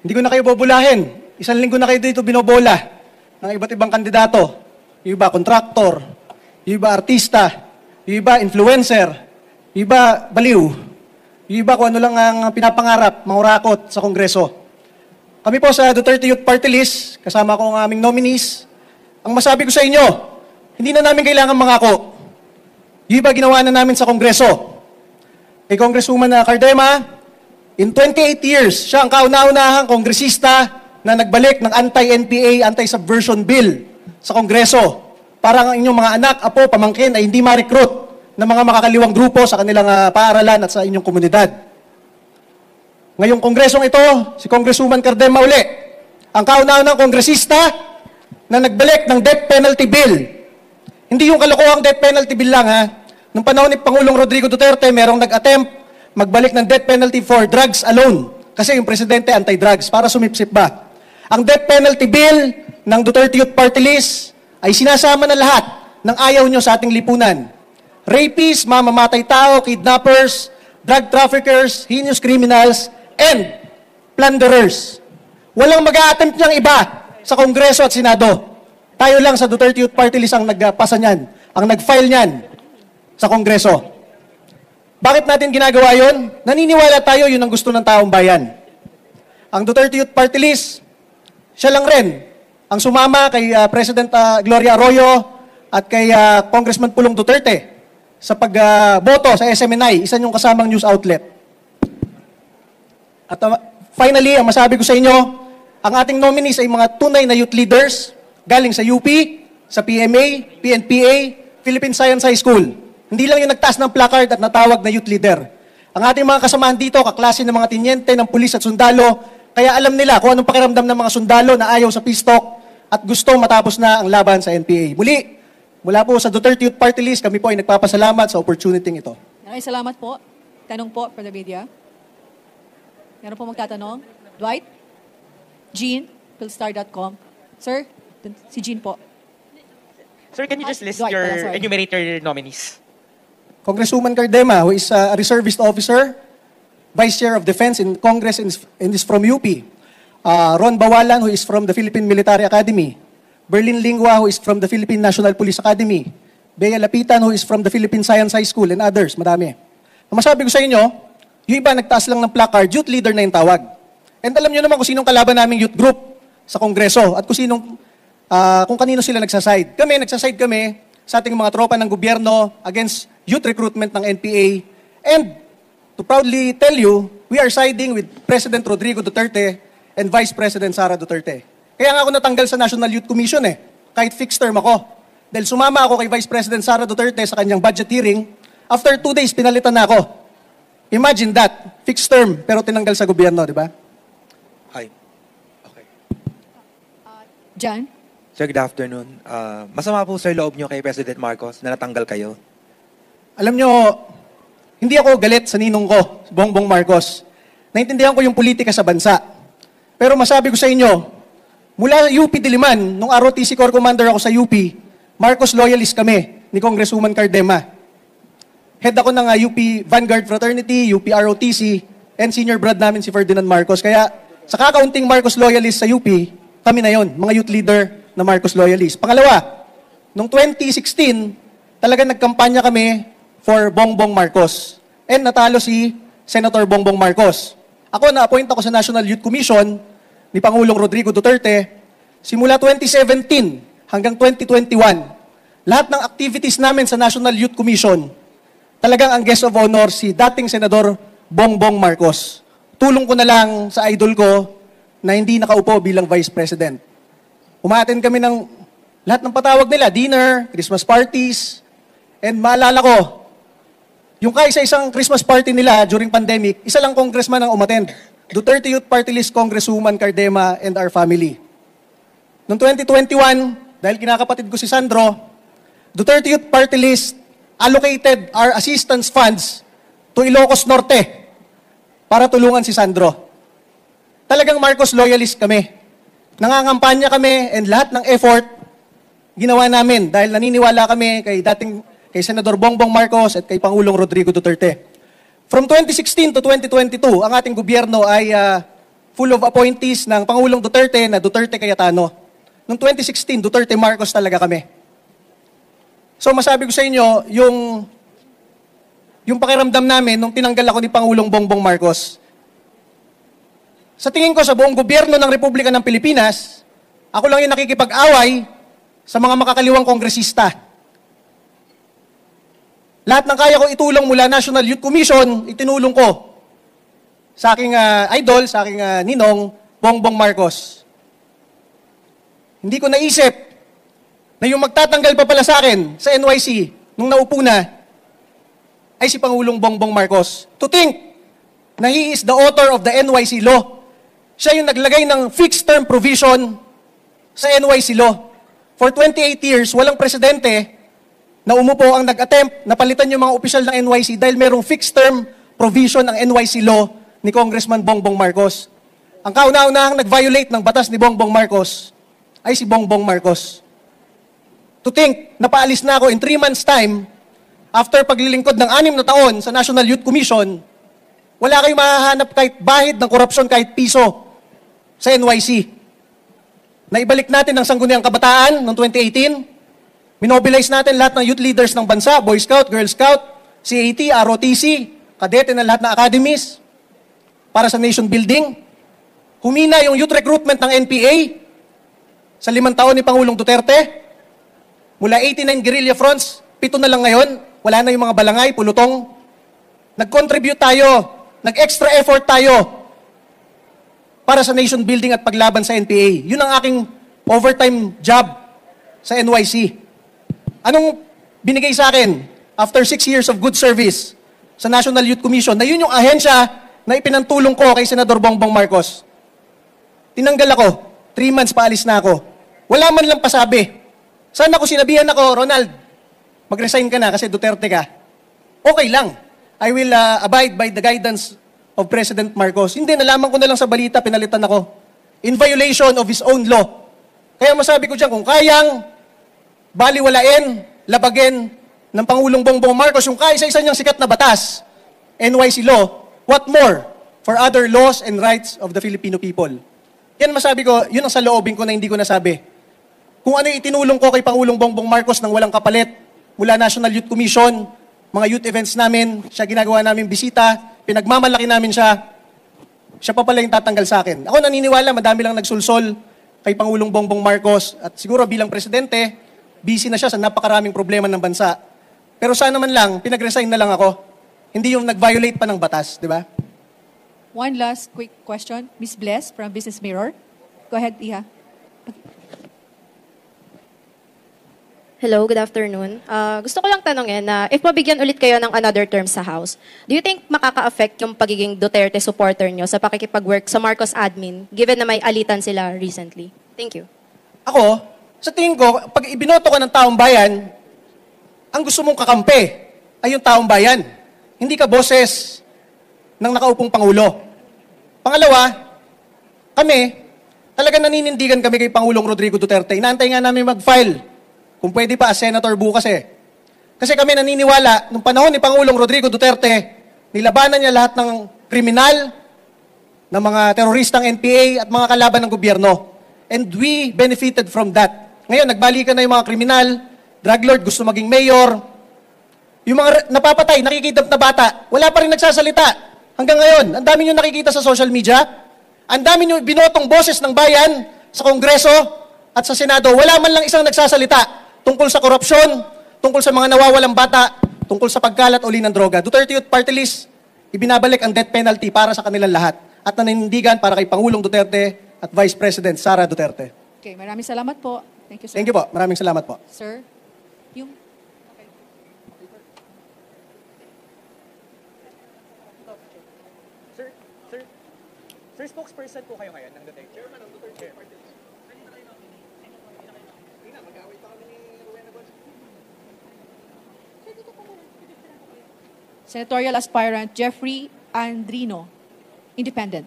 Hindi ko na kayo bobolahin. Isang linggo na kayo dito binobola ng iba't ibang kandidato. Yung iba, kontraktor. Yung iba, artista. Yung iba, influencer. Yung iba, baliw. Yung iba, kung ano lang ang pinapangarap, mangurakot sa Kongreso. Kami po sa Duterte Youth Party List, kasama ko ang aming nominees. Ang masabi ko sa inyo, hindi na namin kailangan mangako. Yung iba, ginawa na namin sa Kongreso. Kay Congresswoman Cardema, in 28 years, siya ang kauna-unahang kongresista na nagbalik ng anti-NPA, anti-subversion bill sa Kongreso para ang inyong mga anak, apo, pamangkin ay hindi ma-recruit ng mga makakaliwang grupo sa kanilang paaralan at sa inyong komunidad. Ngayong kongresong ito, si Congresswoman Cardema uli, ang kauna-unahang kongresista na nagbalik ng death penalty bill. Hindi yung kalokohang death penalty bill lang ha. Nung panahon ni Pangulong Rodrigo Duterte, merong nag-attempt magbalik ng death penalty for drugs alone. Kasi yung presidente anti-drugs, para sumipsip ba? Ang death penalty bill ng Duterte Youth Party List ay sinasama na lahat ng ayaw nyo sa ating lipunan. Rapists, mamamatay tao, kidnappers, drug traffickers, heinous criminals, and plunderers. Walang mag-a-attempt niyang iba sa Kongreso at Senado. Tayo lang sa Duterte Youth Party List ang nagpasa niyan, ang nag-file niyan sa Kongreso. Bakit natin ginagawa yon? Naniniwala tayo yun ang gusto ng taong bayan. Ang Duterte Youth Party List, siya lang rin ang sumama kay President Gloria Arroyo at kay Congressman Pulong Duterte sa pagboto sa SMNI, isa niyong kasamang news outlet. At finally, ang masabi ko sa inyo, ang ating nominees ay mga tunay na youth leaders galing sa UP, sa PMA, PNPA, Philippine Science High School. Hindi lang yung nagtaas ng placard at natawag na youth leader. Ang ating mga kasamahan dito, kaklase ng mga tinyente, ng pulis at sundalo, kaya alam nila kung anong pakiramdam ng mga sundalo na ayaw sa peace talk at gusto matapos na ang laban sa NPA. Muli, mula po sa Duterte Youth Party List, kami po ay nagpapasalamat sa opportunity ito. Maraming salamat po. Tanong po for the media. Meron po magtatanong? Dwight? Jean? Philstar.com. Sir, si Jean po. Sir, can you just list Dwight, your enumerate your nominees? Congresswoman Cardema, who is a reservist officer, Vice Chair of Defense in Congress and is from UP. Ron Bawalan, who is from the Philippine Military Academy. Berlin Lingua, who is from the Philippine National Police Academy. Bea Lapitan, who is from the Philippine Science High School, and others, madami. Ang masabi ko sa inyo, yung iba nagtaas lang ng placard, youth leader na yung tawag. And alam nyo naman kung sinong kalaban naming youth group sa Kongreso at kung kanino sila nagsaside. Nagsaside kami sa ating mga tropa ng gobyerno against youth recruitment ng NPA. And to proudly tell you, we are siding with President Rodrigo Duterte and Vice President Sara Duterte. Kaya nga ako natanggal sa National Youth Commission kahit fixed term ako. Dahil sumama ako kay Vice President Sara Duterte sa kanyang budget hearing, after 2 days, pinalitan na ako. Imagine that, fixed term, pero tinanggal sa gobyerno, di ba? Hi. Okay. Jan? Sir, good afternoon. Masama po sa loob nyo kay President Marcos na natanggal kayo. Alam nyo, hindi ako galit sa ninong ko, Bongbong Marcos. Naintindihan ko yung politika sa bansa. Pero masabi ko sa inyo, mula UP Diliman, nung ROTC Corps Commander ako sa UP, Marcos loyalist kami ni Congresswoman Cardema. Head ako ng UP Vanguard Fraternity, UP ROTC, and senior brad namin si Ferdinand Marcos. Kaya sa kakaunting Marcos loyalist sa UP, kami na yon, mga youth leader na Marcos loyalist. Pangalawa, noong 2016, talaga nagkampanya kami for Bongbong Marcos. And natalo si Senator Bongbong Marcos. Ako, na-appoint ako sa National Youth Commission ni Pangulong Rodrigo Duterte. Simula 2017 hanggang 2021, lahat ng activities namin sa National Youth Commission, talagang ang guest of honor si dating Senador Bongbong Marcos. Tulong ko na lang sa idol ko na hindi nakaupo bilang Vice President. Umaten kami ng lahat ng patawag nila, dinner, Christmas parties, and maalala ko, yung kaisa-isang Christmas party nila during pandemic, isa lang congressman ang umattend. Duterte Youth Party List Congresswoman Cardema and our family. Noong 2021, dahil kinakapatid ko si Sandro, Duterte Youth Party List allocated our assistance funds to Ilocos Norte para tulungan si Sandro. Talagang Marcos loyalist kami. Nangangampanya kami and lahat ng effort ginawa namin dahil naniniwala kami kay Senador Bongbong Marcos at kay Pangulong Rodrigo Duterte. From 2016 to 2022, ang ating gobyerno ay full of appointees ng Pangulong Duterte na Duterte Cayetano. Noong 2016, Duterte Marcos talaga kami. So masabi ko sa inyo, yung pakiramdam namin nung tinanggal ako ni Pangulong Bongbong Marcos, sa tingin ko sa buong gobyerno ng Republika ng Pilipinas, ako lang yung nakikipag-away sa mga makakaliwang kongresista. Lahat ng kaya ko itulong mula National Youth Commission, itinulong ko sa aking idol, sa aking ninong, Bongbong Marcos. Hindi ko naisip na yung magtatanggal pa pala sa akin sa NYC nung naupo na ay si Pangulong Bongbong Marcos. To think na he is the author of the NYC law. Siya yung naglagay ng fixed term provision sa NYC law. For 28 years, walang presidente na umupo ang nag-attempt na palitan yung mga opisyal ng NYC dahil merong fixed term provision ang NYC law ni Congressman Bongbong Marcos. Ang kauna-unahang nag-violate ng batas ni Bongbong Marcos ay si Bongbong Marcos. To think, napaalis na ako in 3 months' time after paglilingkod ng 6 na taon sa National Youth Commission, wala kayong mahahanap kahit bahid ng korupsyon kahit piso sa NYC. Naibalik natin ang Sangguniang Kabataan noong 2018. Minobilize natin lahat ng youth leaders ng bansa, Boy Scout, Girl Scout, CAT, ROTC, kadete ng lahat ng academies para sa nation building. Humina yung youth recruitment ng NPA sa 5 taon ni Pangulong Duterte. Mula 89 guerrilla fronts, 7 na lang ngayon. Wala na yung mga balangay, pulutong. Nag-contribute tayo, nag-extra effort tayo para sa nation building at paglaban sa NPA. Yun ang aking overtime job sa NYC. Anong binigay sa akin after 6 years of good service sa National Youth Commission na yun yung ahensya na ipinantulong ko kay Senador Bongbong Marcos? Tinanggal ako. 3 months paalis na ako. Wala man lang pasabi. Sana ko sinabihan ako, Ronald, mag-resign ka na kasi Duterte ka. Okay lang. I will abide by the guidance of President Marcos. Hindi, nalaman ko na lang sa balita, pinalitan ako. In violation of his own law. Kaya masabi ko dyan, kung kayang baliwalain, labagin ng Pangulong Bongbong Marcos yung kaisa-isa niyang sikat na batas, NYC law, what more for other laws and rights of the Filipino people? Yan masabi ko, yun ang sa loobin ko na hindi ko nasabi. Kung ano yung itinulong ko kay Pangulong Bongbong Marcos nang walang kapalit, mula National Youth Commission, mga youth events namin, siya ginagawa namin bisita, pinagmamalaki namin siya, siya pa pala yung tatanggal sa akin. Ako naniniwala, madami lang nagsulsol kay Pangulong Bongbong Marcos at siguro bilang presidente, busy na siya sa napakaraming problema ng bansa. Pero sana man lang, pinag-resign na lang ako. Hindi yung nag-violate pa ng batas, di ba? One last quick question. Ms. Bless from Business Mirror. Go ahead, Iha. Hello, good afternoon. Gusto ko lang tanongin na if mabigyan ulit kayo ng another term sa House, do you think makaka-affect yung pagiging Duterte supporter nyo sa pakikipag-work sa Marcos admin, given na may alitan sila recently? Thank you. Ako, sa tingin ko, pag ibinoto ka ng taong bayan, ang gusto mong kakampi ay yung taong bayan. Hindi ka boses ng nakaupong Pangulo. Pangalawa, kami, talaga naninindigan kami kay Pangulong Rodrigo Duterte. Inaantay nga namin mag-file. Kung pwede pa, as senator bukas eh. Kasi kami naniniwala, nung panahon ni Pangulong Rodrigo Duterte, nilabanan niya lahat ng kriminal, ng mga teroristang NPA at mga kalaban ng gobyerno. And we benefited from that. Ngayon, nagbalikan na yung mga kriminal, drug lord, gusto maging mayor. Yung mga napapatay, nakikidap na bata, wala pa rin nagsasalita. Hanggang ngayon, ang dami nyo nakikita sa social media, ang dami nyo binotong boses ng bayan sa Kongreso at sa Senado, wala man lang isang nagsasalita tungkol sa korupsyon, tungkol sa mga nawawalang bata, tungkol sa pagkalat uli ng droga. Duterte Youth Party List, ibinabalik ang death penalty para sa kanilang lahat at naninindigan para kay Pangulong Duterte at Vice President Sara Duterte. Okay, maraming salamat po. Thank you, sir. Thank you po. Maraming salamat po. Sir, yung... Sir, spokesperson po kayo ngayon ng Duterte. Chairman ng Duterte. Senatorial Aspirant Jeffrey Andrino, Independent.